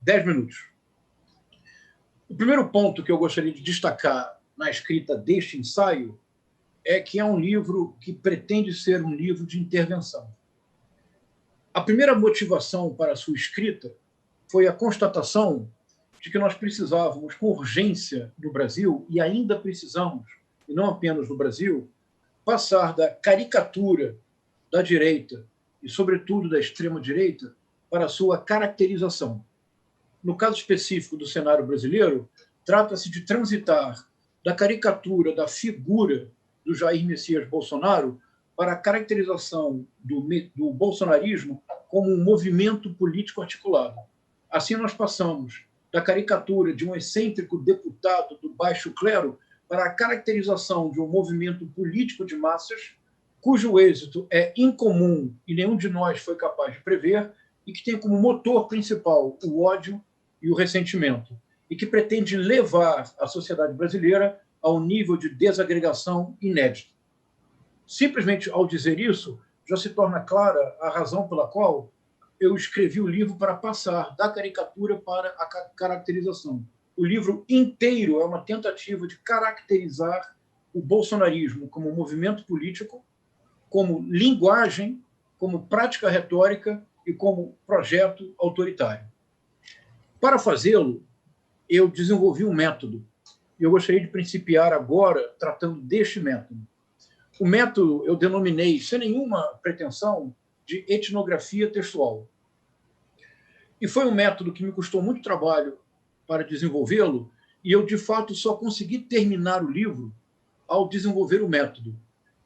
10 minutos. O primeiro ponto que eu gostaria de destacar na escrita deste ensaio é que é um livro que pretende ser um livro de intervenção. A primeira motivação para a sua escrita foi a constatação de que nós precisávamos, com urgência no Brasil, e ainda precisamos, e não apenas no Brasil, passar da caricatura da direita e, sobretudo, da extrema-direita para a sua caracterização. No caso específico do cenário brasileiro, trata-se de transitar da caricatura da figura do Jair Messias Bolsonaro para a caracterização do bolsonarismo como um movimento político articulado. Assim, nós passamos da caricatura de um excêntrico deputado do baixo clero para a caracterização de um movimento político de massas, cujo êxito é incomum e nenhum de nós foi capaz de prever, e que tem como motor principal o ódio e o ressentimento, e que pretende levar a sociedade brasileira a um nível de desagregação inédito. Simplesmente ao dizer isso, já se torna clara a razão pela qual eu escrevi o livro para passar da caricatura para a caracterização. O livro inteiro é uma tentativa de caracterizar o bolsonarismo como movimento político, como linguagem, como prática retórica e como projeto autoritário. Para fazê-lo, eu desenvolvi um método. E eu gostaria de principiar agora tratando deste método. O método eu denominei, sem nenhuma pretensão, de etnografia textual. E foi um método que me custou muito trabalho para desenvolvê-lo, e eu, de fato, só consegui terminar o livro ao desenvolver o método.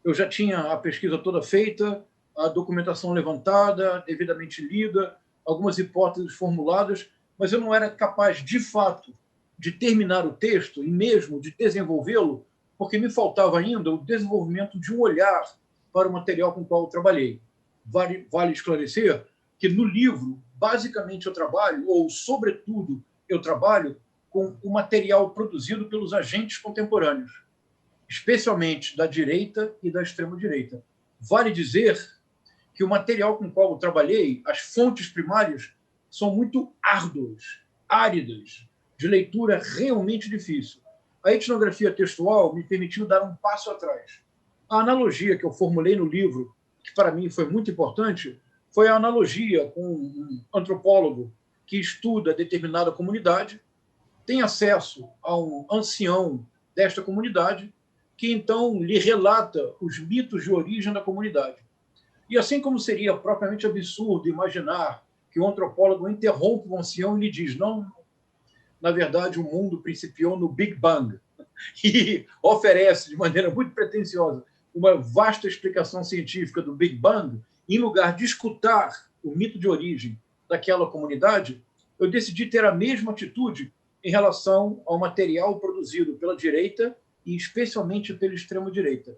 Eu já tinha a pesquisa toda feita, a documentação levantada, devidamente lida, algumas hipóteses formuladas, mas eu não era capaz, de fato, de terminar o texto e mesmo de desenvolvê-lo, porque me faltava ainda o desenvolvimento de um olhar para o material com o qual eu trabalhei. Vale esclarecer que no livro, basicamente, eu trabalho, ou sobretudo eu trabalho, com o material produzido pelos agentes contemporâneos, especialmente da direita e da extrema-direita. Vale dizer que o material com o qual eu trabalhei, as fontes primárias, são muito árduas, áridas, de leitura realmente difícil. A etnografia textual me permitiu dar um passo atrás. A analogia que eu formulei no livro, que para mim foi muito importante, foi a analogia com um antropólogo que estuda determinada comunidade, tem acesso a um ancião desta comunidade, que então lhe relata os mitos de origem da comunidade. E assim como seria propriamente absurdo imaginar que o antropólogo interrompe o ancião e lhe diz: não, na verdade, o mundo principiou no Big Bang, e oferece, de maneira muito pretensiosa, uma vasta explicação científica do Big Bang, em lugar de escutar o mito de origem daquela comunidade, eu decidi ter a mesma atitude em relação ao material produzido pela direita e especialmente pela extrema-direita.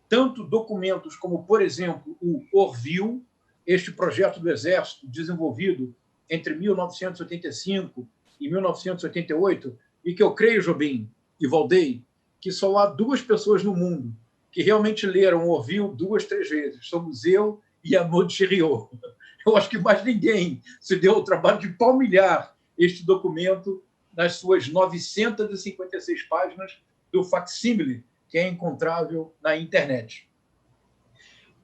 Tanto documentos como, por exemplo, o Orville, este projeto do Exército desenvolvido entre 1985 e 1988, e que eu creio, Jobim e Valdei, que só há 2 pessoas no mundo que realmente leram Orville 2, 3 vezes. Somos eu e a Maud Cheriot. Eu acho que mais ninguém se deu o trabalho de palmilhar este documento nas suas 956 páginas do facsímile, que é encontrável na internet.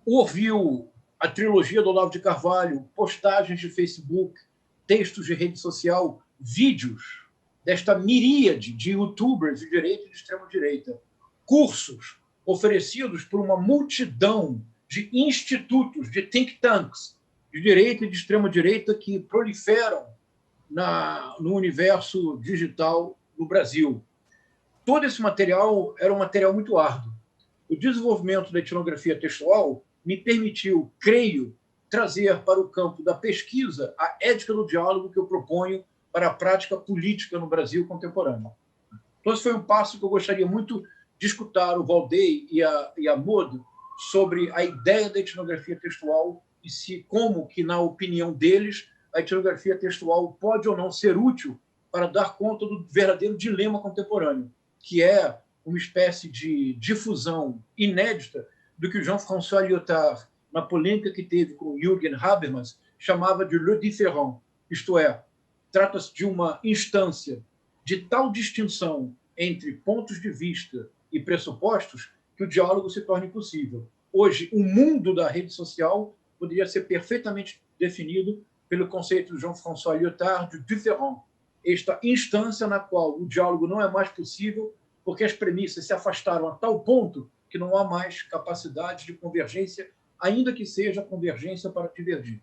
Orville, a trilogia do Olavo de Carvalho, postagens de Facebook, textos de rede social, vídeos desta miríade de youtubers de direita e de extrema-direita, cursos oferecidos por uma multidão de institutos, de think tanks de direita e de extrema-direita que proliferam no universo digital no Brasil. Todo esse material era um material muito árduo. O desenvolvimento da etnografia textual me permitiu, creio, trazer para o campo da pesquisa a ética do diálogo que eu proponho para a prática política no Brasil contemporâneo. Então, esse foi um passo que eu gostaria muito de escutar o Valdei e a Maud sobre a ideia da etnografia textual e como que, na opinião deles, a etnografia textual pode ou não ser útil para dar conta do verdadeiro dilema contemporâneo, que é uma espécie de difusão inédita do que o Jean-François Lyotard, na polêmica que teve com Jürgen Habermas, chamava de le différent, isto é, trata-se de uma instância de tal distinção entre pontos de vista e pressupostos que o diálogo se torne possível. Hoje, o mundo da rede social poderia ser perfeitamente definido pelo conceito de Jean-François Lyotard de différent, esta instância na qual o diálogo não é mais possível porque as premissas se afastaram a tal ponto que não há mais capacidade de convergência, ainda que seja convergência para divergir.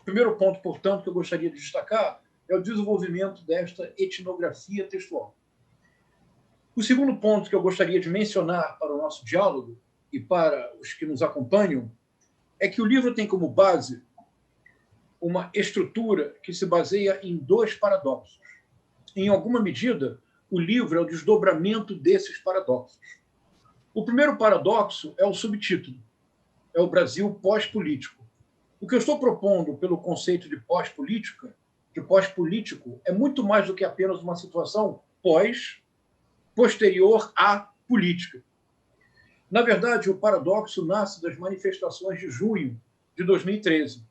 O primeiro ponto, portanto, que eu gostaria de destacar é o desenvolvimento desta etnografia textual. O segundo ponto que eu gostaria de mencionar para o nosso diálogo e para os que nos acompanham é que o livro tem como base uma estrutura que se baseia em dois paradoxos. Em alguma medida, o livro é o desdobramento desses paradoxos. O primeiro paradoxo é o subtítulo, é o Brasil pós-político. O que eu estou propondo pelo conceito de pós-político, é muito mais do que apenas uma situação posterior à política. Na verdade, o paradoxo nasce das manifestações de junho de 2013,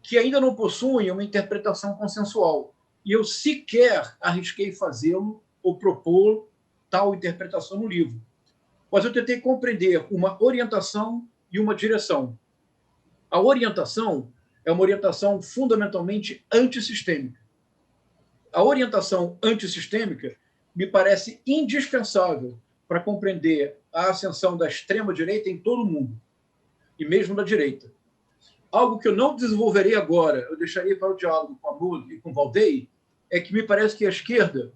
que ainda não possuem uma interpretação consensual. E eu sequer arrisquei fazê-lo ou propor tal interpretação no livro. Mas eu tentei compreender uma orientação e uma direção. A orientação é uma orientação fundamentalmente antissistêmica. A orientação antissistêmica me parece indispensável para compreender a ascensão da extrema-direita em todo o mundo, e mesmo da direita. Algo que eu não desenvolverei agora, eu deixaria para o diálogo com a Mud e com o Valdei, é que me parece que a esquerda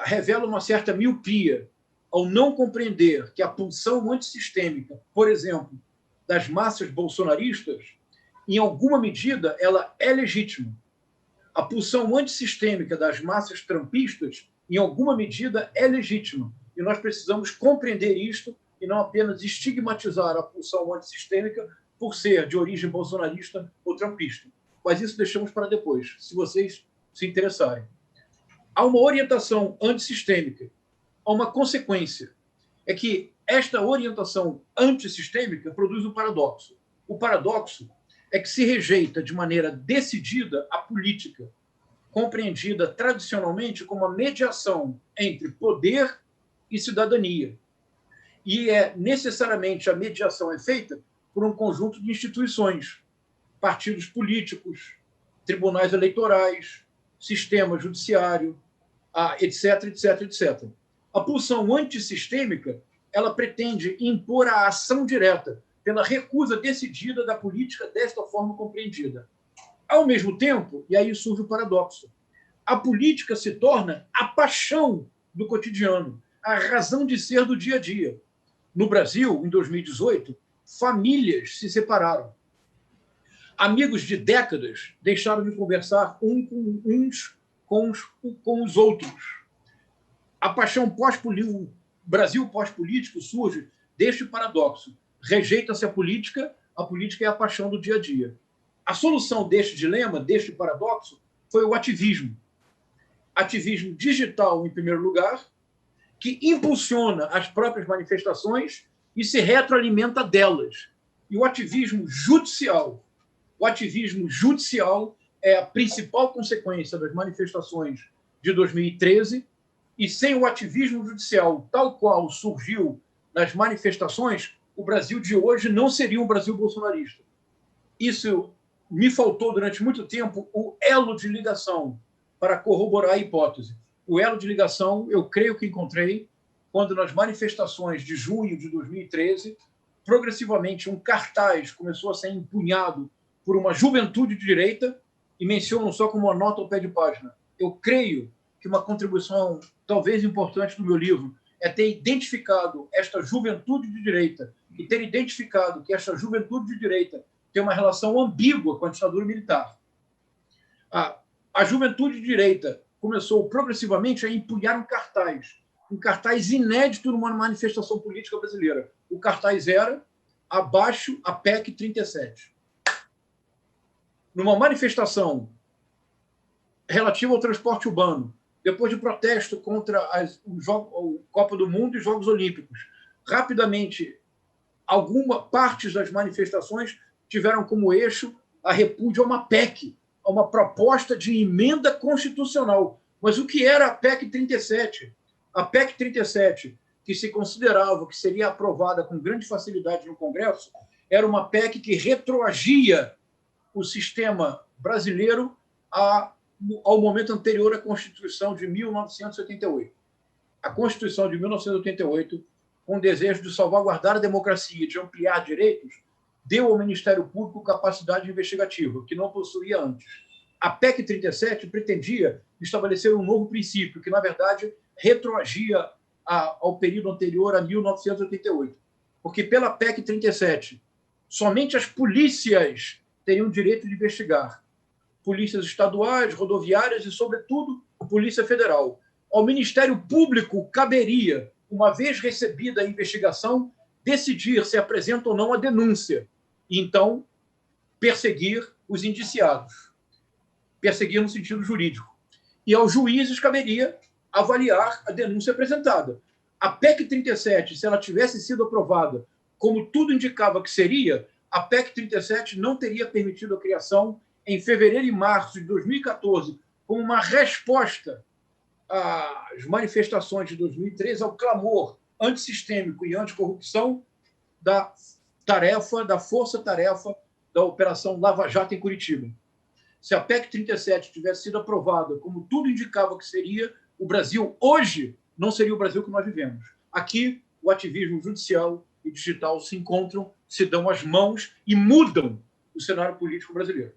revela uma certa miopia ao não compreender que a pulsão antissistêmica, por exemplo, das massas bolsonaristas, em alguma medida, ela é legítima. A pulsão antissistêmica das massas trumpistas, em alguma medida, é legítima. E nós precisamos compreender isto e não apenas estigmatizar a pulsão antissistêmica por ser de origem bolsonarista ou trumpista. Mas isso deixamos para depois, se vocês se interessarem. Há uma orientação antissistêmica, há uma consequência. É que esta orientação antissistêmica produz um paradoxo. O paradoxo é que se rejeita de maneira decidida a política, compreendida tradicionalmente como a mediação entre poder e cidadania. E necessariamente a mediação é feita por um conjunto de instituições, partidos políticos, tribunais eleitorais, sistema judiciário, etc, etc, etc. A pulsão antissistêmica, ela pretende impor a ação direta pela recusa decidida da política desta forma compreendida. Ao mesmo tempo, e aí surge o paradoxo, a política se torna a paixão do cotidiano, a razão de ser do dia a dia. No Brasil, em 2018, famílias se separaram. Amigos de décadas deixaram de conversar uns com os outros. A paixão Brasil pós-político surge deste paradoxo. Rejeita-se a política é a paixão do dia a dia. A solução deste dilema, deste paradoxo, foi o ativismo. Ativismo digital, em primeiro lugar, que impulsiona as próprias manifestações e se retroalimenta delas. E o ativismo judicial. O ativismo judicial é a principal consequência das manifestações de 2013, e sem o ativismo judicial, tal qual surgiu nas manifestações, o Brasil de hoje não seria um Brasil bolsonarista. Isso me faltou durante muito tempo o elo de ligação para corroborar a hipótese. O elo de ligação, eu creio que encontrei quando nas manifestações de junho de 2013, progressivamente um cartaz começou a ser empunhado por uma juventude de direita, e menciono só como uma nota ao pé de página. Eu creio que uma contribuição talvez importante do meu livro é ter identificado esta juventude de direita e ter identificado que esta juventude de direita tem uma relação ambígua com a ditadura militar. A juventude de direita começou progressivamente a empunhar um cartaz inédito numa manifestação política brasileira. O cartaz era abaixo a PEC 37. Numa manifestação relativa ao transporte urbano, depois de protesto contra a Copa do Mundo e Jogos Olímpicos, rapidamente, algumas partes das manifestações tiveram como eixo a repúdio a uma PEC, a uma proposta de emenda constitucional. Mas o que era a PEC 37? A PEC 37, que se considerava que seria aprovada com grande facilidade no Congresso, era uma PEC que retroagia o sistema brasileiro ao momento anterior à Constituição de 1988. A Constituição de 1988, com o desejo de salvaguardar a democracia e de ampliar direitos, deu ao Ministério Público capacidade investigativa, que não possuía antes. A PEC 37 pretendia estabelecer um novo princípio, que, na verdade, retroagia ao período anterior a 1988. Porque, pela PEC 37, somente as polícias teriam direito de investigar. Polícias estaduais, rodoviárias e, sobretudo, a Polícia Federal. Ao Ministério Público caberia, uma vez recebida a investigação, decidir se apresenta ou não a denúncia e, então, perseguir os indiciados. Perseguir no sentido jurídico. E aos juízes caberia avaliar a denúncia apresentada. A PEC 37, se ela tivesse sido aprovada, como tudo indicava que seria, a PEC 37 não teria permitido a criação, em fevereiro e março de 2014, como uma resposta às manifestações de 2013, ao clamor antissistêmico e anticorrupção da força-tarefa da Operação Lava Jato em Curitiba. Se a PEC 37 tivesse sido aprovada, como tudo indicava que seria, o Brasil hoje não seria o Brasil que nós vivemos. Aqui, o ativismo judicial e digital se encontram, se dão as mãos e mudam o cenário político brasileiro.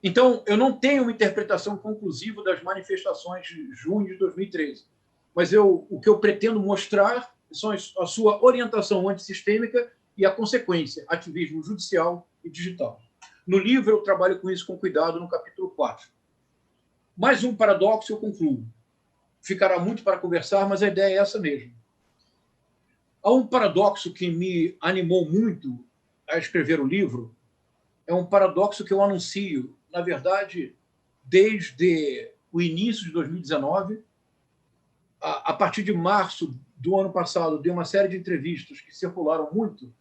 Então, eu não tenho uma interpretação conclusiva das manifestações de junho de 2013, mas o que eu pretendo mostrar são a sua orientação antissistêmica e a consequência, ativismo judicial e digital. No livro, eu trabalho com isso com cuidado no capítulo 4. Mais um paradoxo, eu concluo. Ficará muito para conversar, mas a ideia é essa mesmo. Há um paradoxo que me animou muito a escrever o livro, é um paradoxo que eu anuncio, na verdade, desde o início de 2019, a partir de março do ano passado, dei uma série de entrevistas que circularam muito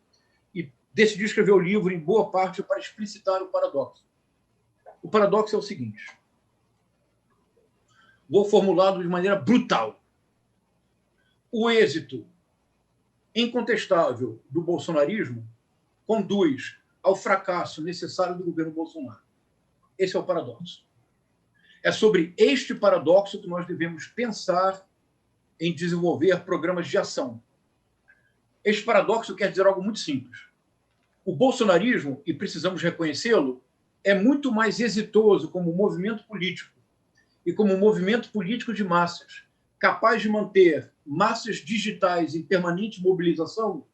e decidi escrever o livro, em boa parte, para explicitar o paradoxo. O paradoxo é o seguinte. Vou formulá-lo de maneira brutal. O êxito incontestável do bolsonarismo conduz ao fracasso necessário do governo Bolsonaro. Esse é o paradoxo. É sobre este paradoxo que nós devemos pensar em desenvolver programas de ação. Este paradoxo quer dizer algo muito simples. O bolsonarismo, e precisamos reconhecê-lo, é muito mais exitoso como movimento político e como movimento político de massas, capaz de manter massas digitais em permanente mobilização,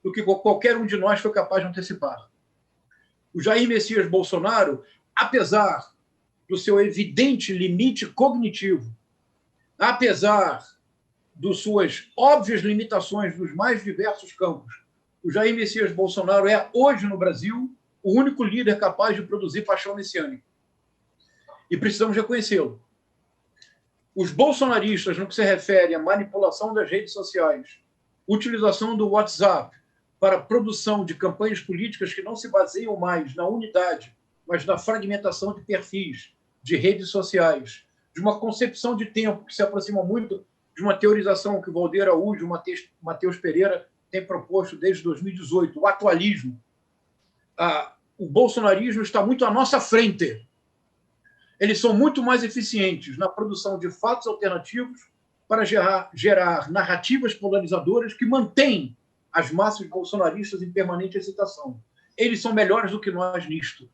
do que qualquer um de nós foi capaz de antecipar. O Jair Messias Bolsonaro, apesar do seu evidente limite cognitivo, apesar de suas óbvias limitações nos mais diversos campos, o Jair Messias Bolsonaro é, hoje no Brasil, o único líder capaz de produzir paixão messiânica. E precisamos reconhecê-lo. Os bolsonaristas, no que se refere à manipulação das redes sociais, utilização do WhatsApp para a produção de campanhas políticas que não se baseiam mais na unidade, mas na fragmentação de perfis, de redes sociais, de uma concepção de tempo que se aproxima muito de uma teorização que Valdir Araújo e Matheus Pereira têm proposto desde 2018, o atualismo. O bolsonarismo está muito à nossa frente. Eles são muito mais eficientes na produção de fatos alternativos para gerar narrativas polarizadoras que mantêm as massas bolsonaristas em permanente excitação. Eles são melhores do que nós nisto.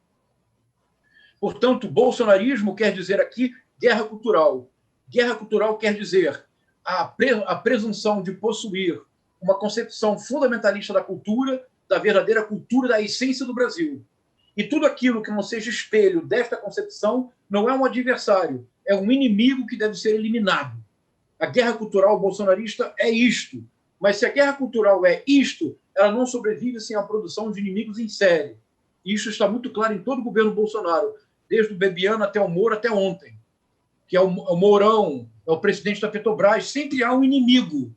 Portanto, bolsonarismo quer dizer aqui guerra cultural. Guerra cultural quer dizer a presunção de possuir uma concepção fundamentalista da cultura, da verdadeira cultura, da essência do Brasil. E tudo aquilo que não seja espelho desta concepção não é um adversário, é um inimigo que deve ser eliminado. A guerra cultural bolsonarista é isto. Mas se a guerra cultural é isto, ela não sobrevive sem a produção de inimigos em série. E isso está muito claro em todo o governo Bolsonaro, desde o Bebiano até o Moro, até ontem, que é o Mourão, é o presidente da Petrobras, sempre há um inimigo.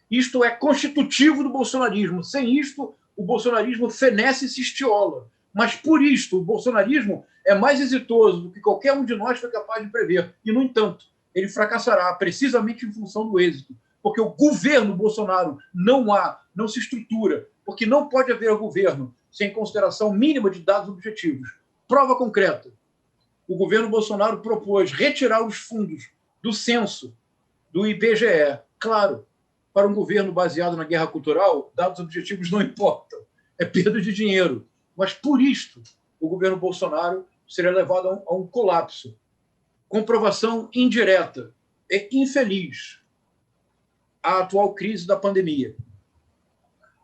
Isto é constitutivo do bolsonarismo. Sem isto, o bolsonarismo fenece e se estiola. Mas, por isto, o bolsonarismo é mais exitoso do que qualquer um de nós foi capaz de prever. E, no entanto, ele fracassará precisamente em função do êxito, porque o governo Bolsonaro não se estrutura, porque não pode haver governo sem consideração mínima de dados objetivos. Prova concreta: o governo Bolsonaro propôs retirar os fundos do censo, do IBGE. Claro, para um governo baseado na guerra cultural, dados objetivos não importam, é perda de dinheiro. Mas, por isto, o governo Bolsonaro seria levado a um colapso. Comprovação indireta e infeliz a atual crise da pandemia.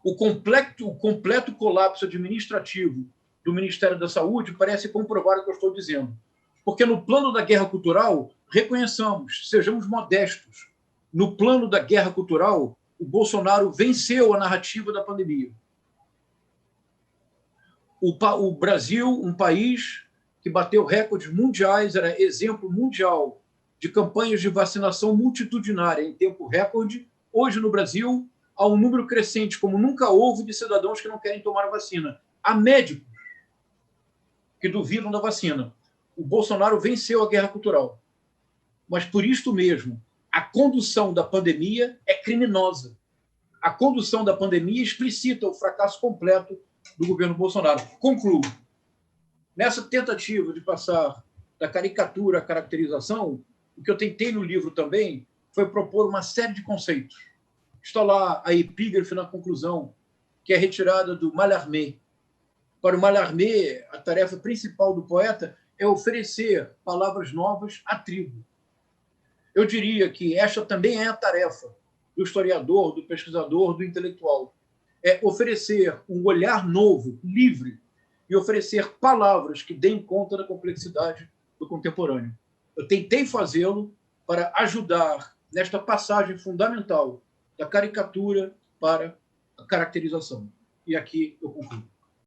O completo colapso administrativo do Ministério da Saúde parece comprovar o que eu estou dizendo. Porque no plano da guerra cultural, reconheçamos, sejamos modestos, no plano da guerra cultural, o Bolsonaro venceu a narrativa da pandemia. O Brasil, um país que bateu recordes mundiais, era exemplo mundial de campanhas de vacinação multitudinária em tempo recorde. Hoje, no Brasil, há um número crescente, como nunca houve, de cidadãos que não querem tomar a vacina. Há médicos que duvidam da vacina. O Bolsonaro venceu a guerra cultural. Mas, por isto mesmo, a condução da pandemia é criminosa. A condução da pandemia explicita o fracasso completo do governo Bolsonaro. Concluo. Nessa tentativa de passar da caricatura à caracterização, o que eu tentei no livro também foi propor uma série de conceitos. Está lá a epígrafe na conclusão, que é retirada do Mallarmé. Para o Mallarmé, a tarefa principal do poeta é oferecer palavras novas à tribo. Eu diria que esta também é a tarefa do historiador, do pesquisador, do intelectual. É oferecer um olhar novo, livre, e oferecer palavras que deem conta da complexidade do contemporâneo. Eu tentei fazê-lo para ajudar nesta passagem fundamental da caricatura para a caracterização. E aqui eu concluo.